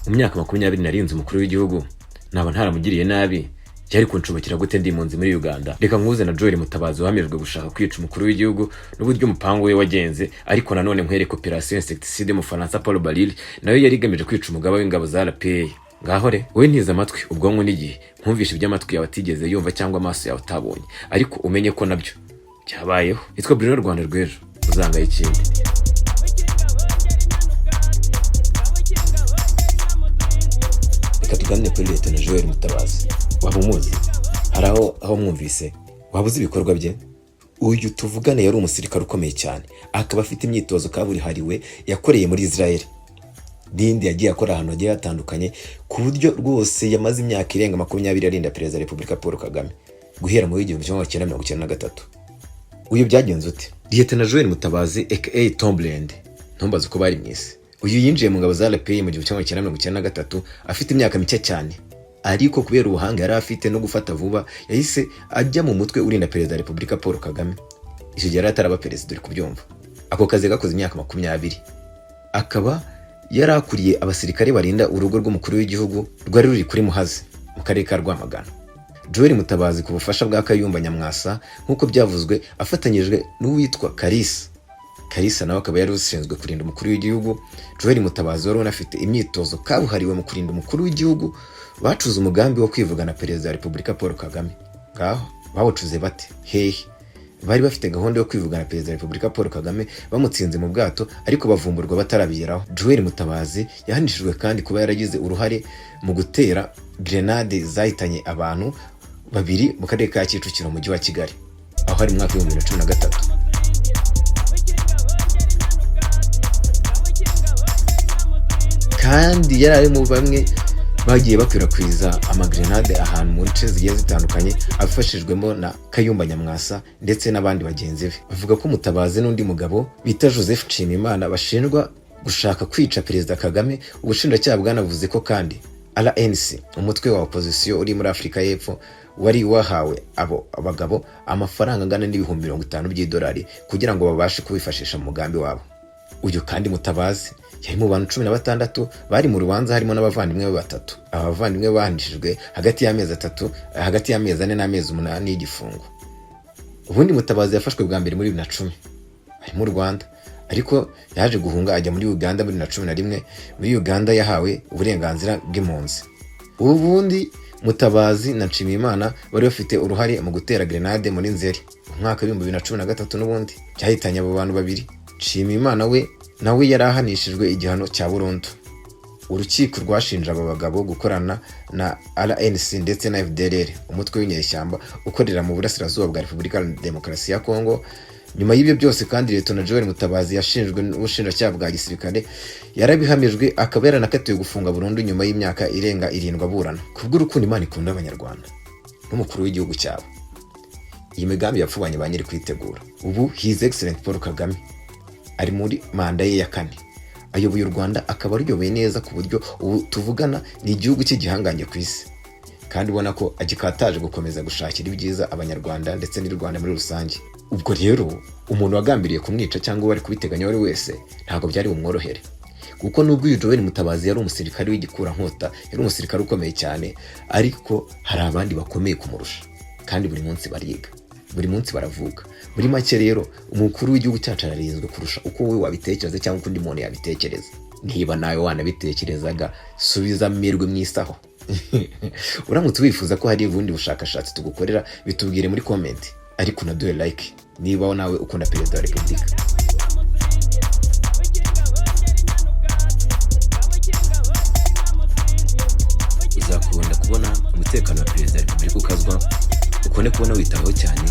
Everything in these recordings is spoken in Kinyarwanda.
mu myaka 20 narinze umukuru w'igihugu naba ntaramugiriye nabi yari kunshobokera gute ndi impunzi muri Uganda. Reka nkuze na Joel Mutabazi wahamijwe gushaka kwica umukuru w'igihugu n'uburyo umupango we wagenze, ariko nanone nkwereka operation insecticide mu Faransa Paul Baril nayo yari igamije kwica umugaba w'ingabo za RPA. Ngaho re wowe ntiza amatwi ubwonko n'igihe nkumvisha iby'amatwi yawe atigeze yumva cyangwa amaso yawe atabonye, ariko umenye ko nabyo cyabayeho. Itwa Bruno Rwanda rw'ejo uzangaye ikindi. Reka tuganire kuri Leta na Joel Mutabazi. Waba umuzi? Hari aho mwumvise? Waba uzi ibikorwa bye? Uyu tuvugane yari umusirikare ukomeye cyane, akaba afite imyitozo kaburihariwe yakoreye muri Israel. Dindi yagiye akora ahantu hagiye hatandukanye, ku buryo rwose yamaze imyaka irenga 20 arinda Perezida Republika Paul Kagame guhera mu 1993. Uyu byagenze ute? Leta na Joel Mutabazi H.E Tomblend ntumbaze uko bari mwese. Uyu yinjiye mu ngabo za RPA mu 1993 afite imyaka mike cyane, ariko kubera ubuhanga yari afite no gufata vuba yahise ajya mu mutwe urinda Perezida Republika Paul Kagame. Icyo gihe ataraba perezida uri kubyumva. Ako kazi gakoze imyaka 20. Akaba yarakuriye abasirikare barinda urugo rw'umukuru w'igihugu rwari ruri kuri Muhazi mu karere ka Rwamagana. Joel Mutabazi ku bufasha bwa Kayumba Nyamwasa nk'uko byavuzwe afatanyijwe n'uwitwa Kalisa nawe akaba yari ushinzwe kurinda umukuru w'igihugu. Joel Mutabazi wari unafite imyitozo kabuhariwe mu kurinda umukuru w'igihugu. Bacuze umugambi wo kwivugana Perezida Republika Paul Kagame. Ngaho bawucuze bate? Hehe. Bari bafite gahunda yo kwivugana Perezida Republika Paul Kagame bamutsinze mu bwato, ariko bavumburwa batarabigeraho. Joel Mutabazi yahanishijwe kandi kuba yaragize uruhare mu gutera grenade zahitanye abantu 2 mu karere ka Kicukiro mu mujyi wa Kigali aho hari mu mwaka wa 2013. Kandi yarari mu bamwe bagiye bakwirakwiza amagrenade ahantu mu nce zigiye zitandukanye afashijwemo na Kayumba Nyamwasa ndetse n'abandi bagenzi be. Bavuga ko Mutabazi n'undi mugabo bita Joseph Nshimiyimana bashinjwa gushaka kwica Perezida Kagame. Ubushinjacyaha bwanavuze ko kandi RNC umutwe wa opposition uri muri Afrika y'Epfo wari wahawe abagabo amafaranga angana n'ibihumbi 50 by'idolari kugira ngo babashe kubifashisha mu mugambi wabo. Uyu kandi Mutabazi yari mu bantu 16 bari mu Rwanda, harimo n'abavandimwe be 3. Abavandimwe bahanishijwe hagati y'amezi 3 hagati y'amezi 4 n'amezi 8 y'igifungo. Ubundi Mutabazi yafashwe bwa mbere muri 2010 ari mu Rwanda, ariko yaje guhunga ajya muri Uganda muri 2011. Muri Uganda yahawe uburenganzira bw'impunzi. Ubundi Mutabazi na Nshimiyimana bari bafite uruhare mu gutera grenade muri Nzeri mu mwaka wa 2013 n'ubundi cyahitanye abo bantu 2. Nshimiyimana we nawe yarahanishijwe igihano cya burundu. Urukiko rwashinja aba bagabo gukorana na RNC ndetse na FDLR umutwe w'inyeshyamba ukorera mu burasirazuba bwa Repubulika Demokarasi ya Kongo. Nyuma y'ibyo byose kandi Leta na Joel Mutabazi yashinjwe n'ubushinjacyaha bwa gisirikare yarabihamijwe, akaba yaranakatiwe gufunga burundu nyuma y'imyaka irenga 7 aburana kubw'urukundo Imana ikunda abanyarwanda n'umukuru w'igihugu cyabo. Iyi migambi yapfubanye banyiri kwitegura. Ubu His Excellency Paul Kagame ari muri manda ye ya 4 ayoboye u Rwanda, akaba aruyoboye neza ku buryo ubu tuvugana ni igihugu cy'igihanganye ku isi, kandi ubona ko agikataje gukomeza gushakira ibyiza abanyarwanda ndetse n'u Rwanda muri rusange. Ubwo rero umuntu wagambiriye kumwica cyangwa wari kubiteganya wari wese ntabwo byari bumworohere, kuko nubwo uyu Joel Mutabazi yari umusirikare w'igikura nkota, yari umusirikare ukomeye cyane, ariko hari abandi bakomeye kumurusha kandi buri munsi bariga, buri munsi baravuga. Muri make rero umukuru w'igihugu cyacu ararinzwe kurusha uko wowe wabitekereza cyangwa undi muntu yabitekereza. Niba nawe wanabitekerezaga subiza amerwe mwisaho. Uramutse wifuza ko hari ubundi bushakashatsi tugukorera bitubwire muri comment, ariko unaduhe like niba nawe ukunda Perezida wa Repubulika. Uzakunda kubona umutekano wa Perezida wa Repubulika ukazwa, ukunde kubona witaho cyane,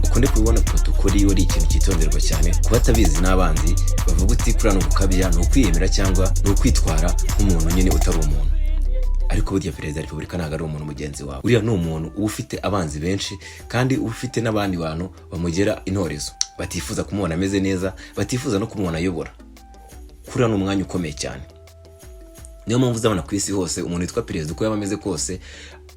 ukunde kubona protokoli yo ari ikintu cyitonderwa cyane. Kuba atabizi n'abanzi bavuga uti kurana gukabya no kwiyemera cyangwa no kwitwara nk'umuntu nyine utari umuntu. Ariko burya Perezida wa Repubulika ntago ari umuntu mugenzi wawe. Uriya ni umuntu ufite abanzi benshi, kandi ufite n'abandi bantu bamugera intorezo batifuza kumubona ameze neza, batifuza no kumubona ayobora. Kuriya ni umwanya ukomeye cyane. Niyo mpamvu uzabona ku isi hose umuntu witwa Perezida uko yaba ameze kose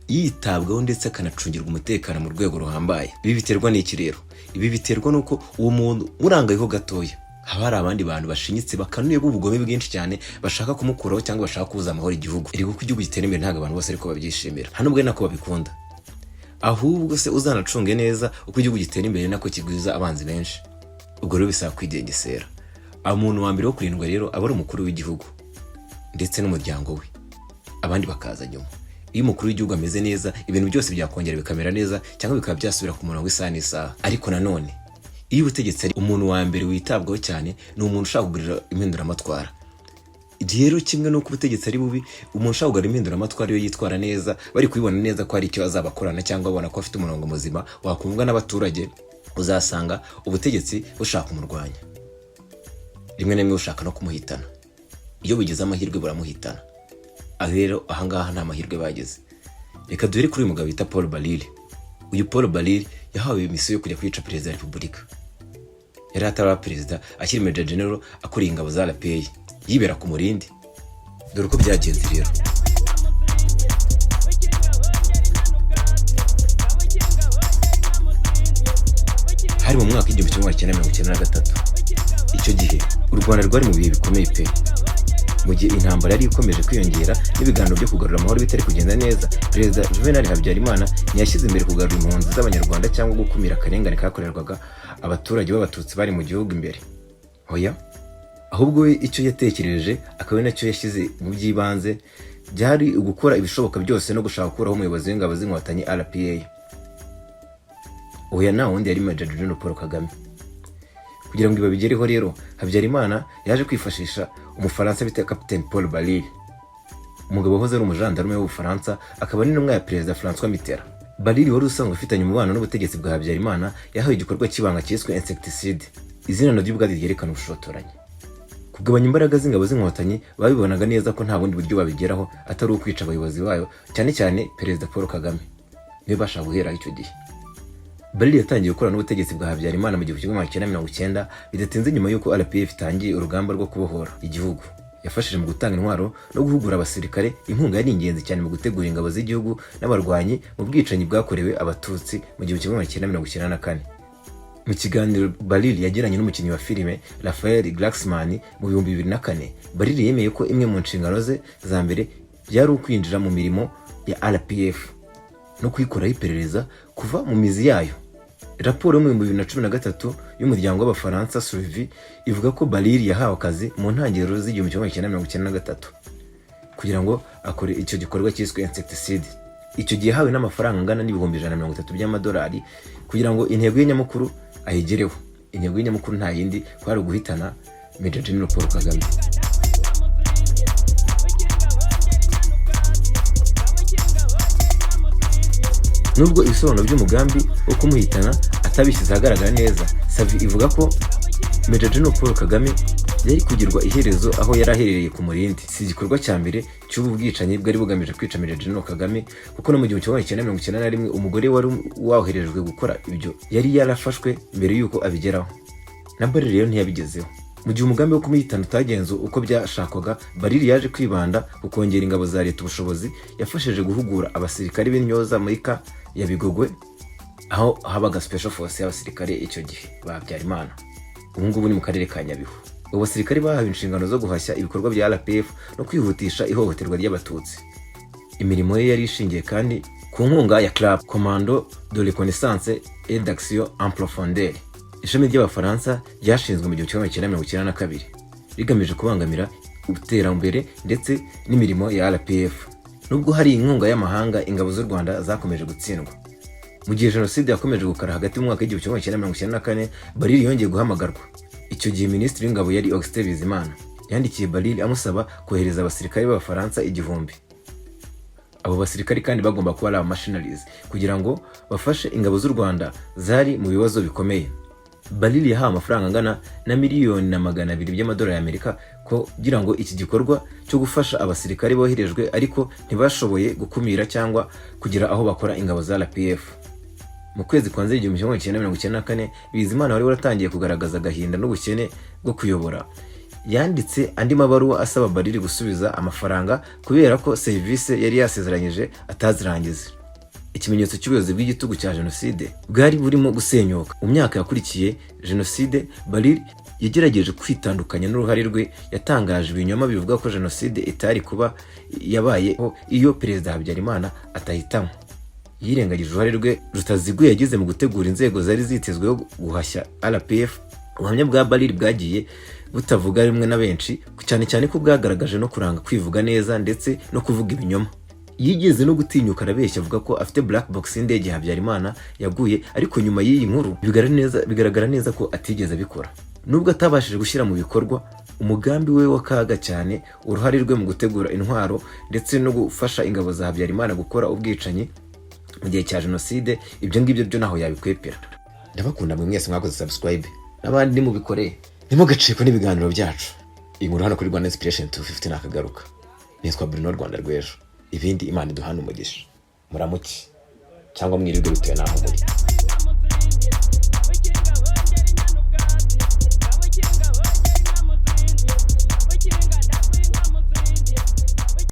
yitabwaho ndetse akanacungirwa umutekano mu rwego ruhambaye. Ibi biterwa n'iki rero? Ibi biterwa nuko uwo muntu murangayeho gatoya haba hari abandi bantu bashinyitse bakanuye b'ubugome bwinshi cyane bashaka kumukuraho cyangwa bashaka kubuza amahoro igihugu. Iri kuko igihugu gitera imbere ntabwo abantu bose ariko babyishimira, nta nubwo nako babikunda. Ahubwo se uzanacunge neza uko igihugu gitera imbere nako kigwiza abanzi benshi. Ubwo rero bisaba kwigengesera. Umuntu wa mbere wo kurindwa rero aba ari umukuru w'igihugu ndetse n'umuryango we, abandi bakaza nyuma. Iyo umukuru w'igihugu ameze neza, ibintu byose byakongera bikamera neza cyangwa bikaba byasubira ku murongo w'isaha n'isaha. Ariko nanone iyo ubutegetsi ari umuntu wa mbere witabwaho cyane, ni umuntu ushaka kugurira impinduramatwara. Rero kimwe nuko ubutegetsi ari bubi, umuntu ushaka kugurira impinduramatwara iyo yitwara neza, bari kubibona neza ko hari icyo azabakorana cyangwa babona ko afite umurongo muzima wakumvwa n'abaturage, uzasanga ubutegetsi bushaka kumurwanya, rimwe na rimwe bushaka no kumuhitana. Iyo bigeze amahirwe buramuhitana. Rero ahangaha nta mahirwe bageze. Reka duhere kuri uyu mugabo bita Paul Kagame. Uyu Paul Kagame yahawe imisiyo yo kujya kwica Perezida wa Repubulika. Yari ataraba perezida, akiri Major General, akuriye ingabo za RPA, yibera ku murindi. Dore uko byagenze rero. Hari mu mwaka w'igihumbi kimwe magana cyenda mirongo icyenda na gatatu. Icyo gihe u Rwanda rwari mu bihe bikomeye pe. Mu gihe intambara yari ikomeje kwiyongera n'ibiganiro byo kugarura amahoro bitari kugenda neza, Perezida Juvenal Habyarimana ntiyashyize imbere kugarura impunzi z'Abanyarwanda cyangwa gukumira akarengane kakorerwaga abaturage b'abatutsi bari mu gihugu imbere. Oya, ahubwo icyo yatekereje akaba nacyo yashyize mu by'ibanze, byari ugukora ibishoboka byose no gushaka gukuraho umuyobozi w'ingabo z'inkotanyi RPA. Oya, na wundi yari Major General Paul Kagame. Kugira ngo babigereho rero, Habyarimana yaje kwifashisha umufaransa bita Capitaine Paul Kagame, umugabo wahoze ari umujandarume w'Ubufaransa, akaba ari n'umwe ya Perezida François Mitterrand. Kagame wari usanzwe ufitanye umubano n'ubutegetsi bwa Habyarimana, yahawe igikorwa cy'ibanga cyiswe insecticide, izina naryo ubwabyo ryerekana ubushotoranyi. Kugabanya imbaraga z'ingabo z'inkotanyi babibonaga neza ko nta bundi buryo babigeraho atari ukwica abayobozi bayo, cyane cyane Perezida Paul Kagame. Niwe bashaka guhera icyo gihe. Kagame yatangiye gukorana n'ubutegetsi bwa Habyarimana mu gihumbi kimwe magana cyenda mirongo icyenda, bidatinze nyuma y'uko RPF itangiye urugamba rwo kubohora igihugu. Yafashije mu gutanga intwaro no guhugura abasirikare. Inkunga yari ingenzi cyane mu gutegura ingabo z'igihugu n'abarwanyi mu bwicanyi bwakorewe abatutsi mu gihumbi kimwe magana cyenda mirongo icyenda na kane. Mu kiganiro Kagame yagiranye n'umukinnyi wa filime Raphael Glucksmann mu 2004, Kagame yemeye ko imwe mu nshingano ze za mbere byari ukwinjira mu mirimo ya RPF no kuyikoraho iperereza kuva mu mizi yayo. Raporo mu 2013 y'umuryango w'Abafaransa Suivi ivuga ko Kagame yahawe akazi mu ntangiriro z'igihumbi kimwe magana cyenda mirongo icyenda na gatatu kugira ngo akore icyo gikorwa cyiswe insecticide. Icyo gihe yahawe n'amafaranga angana n'ibihumbi 130 by'amadolari kugira ngo intego y'inyamukuru ayigereho. Intego y'inyamukuru nta yindi kwari guhitana Major General Paul Kagame. Nubwo ibisobanuro by'umugambi wo kumuhitana atabishyize ahagaragara neza, Savi ivuga ko Major General Paul Kagame yari kugirwa iherezo aho yari aherereye ku murindi. Si igikorwa cya mbere cy'ubu bwicanyi bwari bugamije kwica Major General Kagame, kuko no mu gihumbi kimwe magana cyenda mirongo icyenda na rimwe umugore wari woherejwe gukora ibyo yari yarafashwe mbere y'uko abigeraho. Na Kagame rero ntiyabigezeho. Mu gihe umugambi wo kumuhitana utagenze uko byashakwaga, Kagame yaje kwibanda ku kongera ingabo za Leta ubushobozi. Yafashije guhugura abasirikare b'intyoza muri ka ya Bigogwe, aho habaga special force y'abasirikare icyo gihe ba Habyarimana. Ubu ngubu ni mu karere ka Nyabihu. Abo basirikare bahawe inshingano zo guhashya ibikorwa bya RPF no kwihutisha ihohoterwa ry'abatutsi. Imirimo ye yari ishingiye kandi ku nkunga ya Club Commando de Reconnaissance et d'Action en Profondeur, ishami ry'Abafaransa ryashinzwe mu gihumbi kimwe magana cyenda mirongo icyenda na kabiri, rigamije kubangamira iterambere ndetse n'imirimo ya RPF. Nubwo hari inkunga y'amahanga, ingabo z'u Rwanda zakomeje gutsindwa. Mu gihe jenoside yakomeje gukara hagati mu mwaka w'igihumbi kimwe magana cyenda mirongo icyenda na kane, Kagame yongeye guhamagarwa. Icyo gihe Minisitiri w'Ingabo yari Augustin Bizimana. Yandikiye Kagame amusaba kohereza abasirikare b'Abafaransa 1000. Abo basirikare kandi bagomba kuba ari abamashinaries kugira ngo bafashe ingabo z'u Rwanda zari mu bibazo bikomeye. Kagame yahawe amafaranga angana na miliyoni na 200 by'amadolari y'Amerika kugira ngo iki gikorwa cyo gufasha abasirikare boherejwe ariko ntibashoboye gukumira cyangwa kugira aho bakora ingabo za RPF. Mu kwezi kwa Nzeri 1994, Bizimana wari waratangiye kugaragaza agahinda n'ubukene bwo kuyobora, yanditse andi mabaruwa asaba Kagame gusubiza amafaranga kubera ko service yari yasezeranyije atazirangiza. Ikimenyetso cy'ubuyobozi bw'igitugu cya jenoside bwari burimo gusenyuka. Mu myaka yakurikiye jenoside, Kagame yagerageje kwitandukanya n'uruhare rwe, yatangaje ibinyoma bivuga ko jenoside itari kuba yabayeho iyo Perezida Habyarimana atahitamo. Yirengagije uruhare rwe rutaziguye yagize mu gutegura inzego zari zitezweho guhashya RPF. Ubuhamya bwa Barili bwagiye butavuga rimwe na benshi, cyane cyane ko bwagaragaje no kuranga kwivuga neza ndetse no kuvuga ibinyoma. Yigeze no gutinyuka arabeshya avuga ko afite black box y'indege Habyarimana yaguye, ariko nyuma y'iyi nkuru bigaragara neza ko atigeze abikora. Nubwo atabashije gushyira mu bikorwa umugambi we w'akaga cyane, uruhare rwe mu gutegura intwaro ndetse no gufasha ingabo za Habyarimana gukora ubwicanyi mu gihe cya jenoside, ibyo ngibyo byo naho yabikwepera. Ndabakunda mwe mwese mwakoze subscribe n'abandi mubikoreye, ntimugacikwe n'ibiganiro byacu. Inkuru hano kuri Rwanda Inspiration 250 nakagaruka. Nitwa Bruno Rwanda rw'ejo. Ibindi Imana iduhana umugisha. Muramuki cyangwa mwirirwe bitewe naho muri.